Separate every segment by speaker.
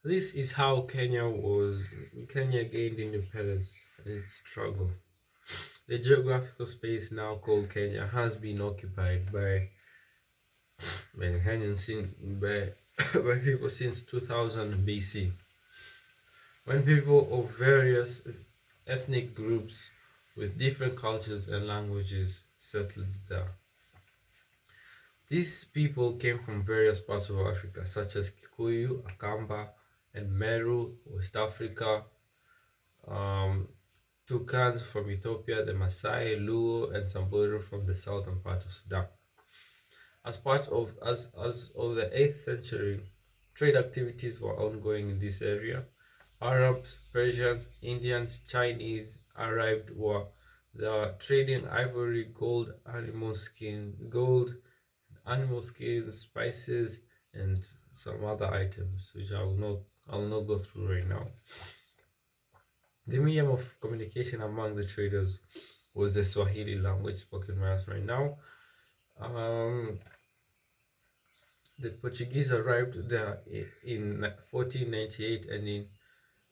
Speaker 1: This is how Kenya gained independence and its struggle. The geographical space now called Kenya has been occupied by Kenyans by people since 2000 BC, when people of various ethnic groups with different cultures and languages settled there. These people came from various parts of Africa, such as Kikuyu, Akamba, and Meru, West Africa, um, Tukans from Ethiopia, the Maasai, Luo, and Samburu from the southern part of Sudan. As of the 8th century, trade activities were ongoing in this area. Arabs, Persians, Indians, Chinese arrived were they were trading ivory, animal skins, spices, and some other items, which I will not go through right now. The medium of communication among the traders was the Swahili language spoken by us right now. Um, the Portuguese arrived there in 1498, and in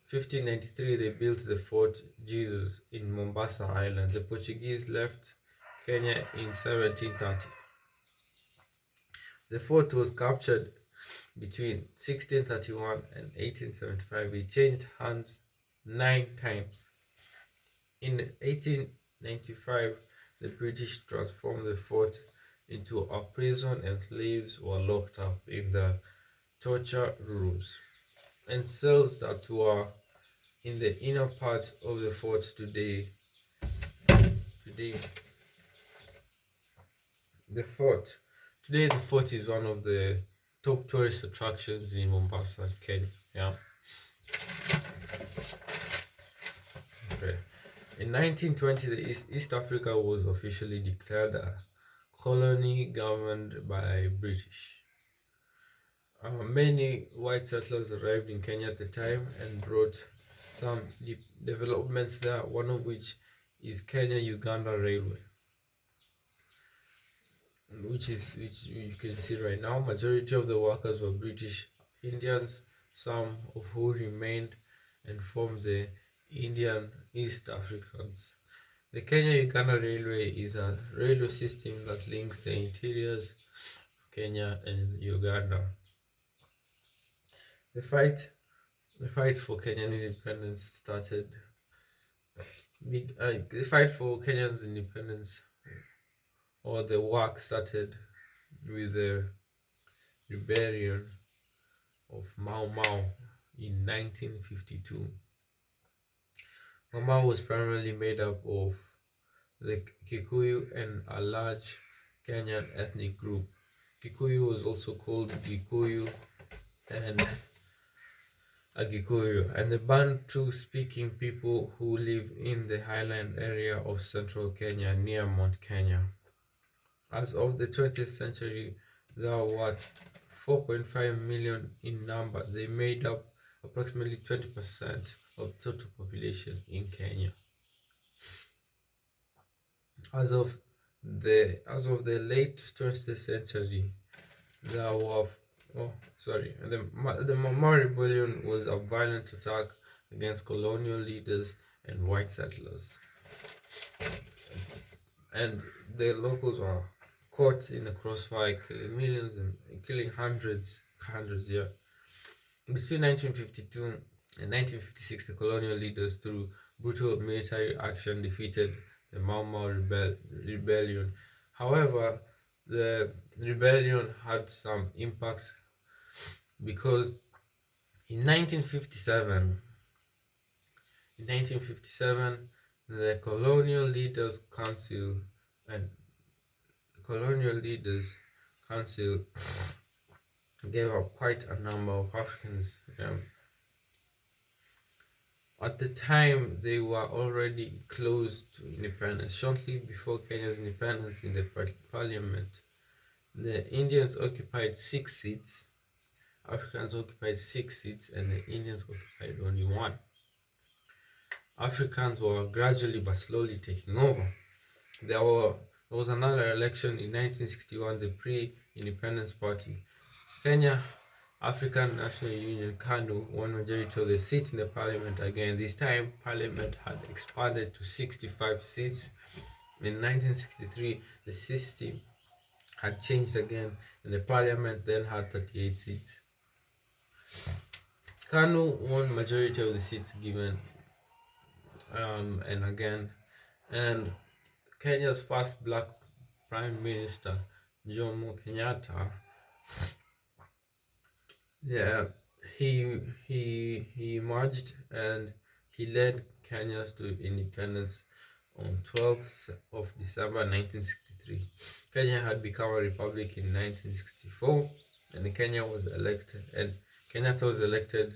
Speaker 1: 1593 they built the Fort Jesus in Mombasa Island. The Portuguese left Kenya in 1730. The fort was captured between 1631 and 1875. It changed hands 9 times. In 1895, the British transformed the fort into a prison, and slaves were locked up in the torture rooms. And cells that were in the inner part of the fort today the fort the fort is one of the top tourist attractions in Mombasa, Kenya. Yeah. Okay. In 1920, the East Africa was officially declared a colony governed by British. Many white settlers arrived in Kenya at the time and brought some developments there, one of which is Kenya-Uganda Railway, which you can see right now. Majority of the workers were British Indians, some of who remained and formed the Indian East Africans. The Kenya-Uganda Railway is a railway system that links the interiors of Kenya and Uganda. The fight for Kenyan independence started. The fight for Kenya's independence, or the work, started with the rebellion of Mau Mau in 1952. Mau Mau was primarily made up of the Kikuyu and a large Kenyan ethnic group. Kikuyu was also called Gikuyu and Agikuyu, and the Bantu-speaking people who live in the highland area of central Kenya near Mount Kenya. As of the 20th century, there were 4.5 million in number. They made up approximately 20% of total population in Kenya. As of the late 20th century, there were the Mama Rebellion was a violent attack against colonial leaders and white settlers, and the locals were caught in the crossfire, killing millions and killing hundreds. Yeah. Between 1952 and 1956, the colonial leaders, through brutal military action, defeated the Mau Mau rebellion. However, the rebellion had some impact because in 1957, the colonial leaders council and colonial leaders council gave up quite a number of Africans. At the time, they were already close to independence. Shortly before Kenya's independence, in the parliament, the Indians occupied 6 seats, Africans occupied 6 seats, and the Indians occupied only one. Africans were gradually but slowly taking over. There was another election in 1961, the pre-independence party. Kenya African National Union KANU won majority of the seats in the parliament again. This time, parliament had expanded to 65 seats. In 1963, the system had changed again, and the parliament then had 38 seats. KANU won majority of the seats given, and again, and Kenya's first black prime minister, Jomo Kenyatta, yeah, he emerged and he led Kenya to independence on 12th of December 1963. Kenya had become a republic in 1964, and Kenya was elected, and Kenyatta was elected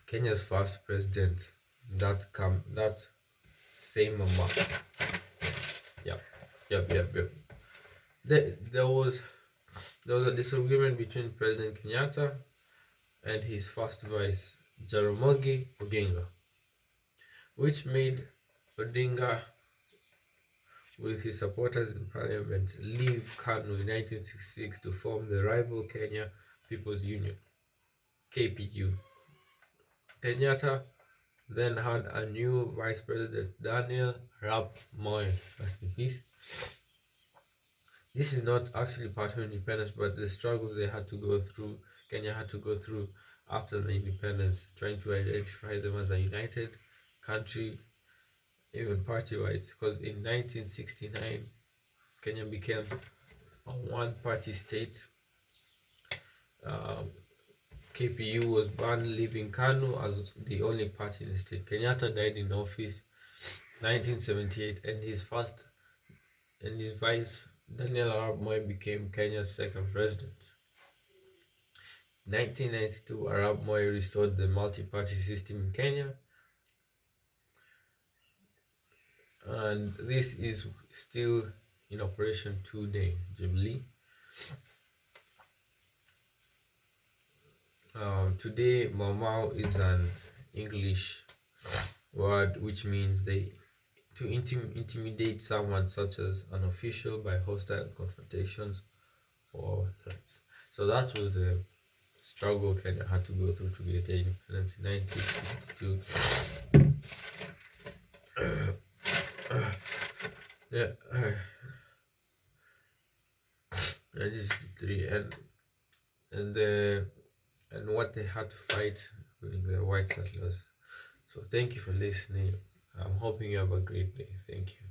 Speaker 1: Kenya's first president that same month. Yep, yep. There was a disagreement between President Kenyatta and his first vice, Jaramogi Oginga, which made Odinga, with his supporters in parliament, leave KANU in 1966 to form the rival Kenya People's Union, KPU. Kenyatta then had a new vice president, Daniel Arap Moi, rest in peace. This is not actually part of independence, but the struggles they had to go through, Kenya had to go through after the independence, trying to identify them as a united country, even party-wise, because in 1969, Kenya became a one-party state. KPU was banned, leaving KANU as the only party in the state. Kenyatta died in office 1978, and his vice, Daniel Arap Moi, became Kenya's second president. 1992, Arap Moi restored the multi-party system in Kenya, and this is still in operation today, Jubilee. Today, Mau is an English word which means to intimidate someone, such as an official, by hostile confrontations or threats. So that was the struggle Kenya had to go through to get independence in 1962. Yeah, 1963, and what they had to fight with the white settlers. So thank you for listening. I'm hoping you have a great day. Thank you.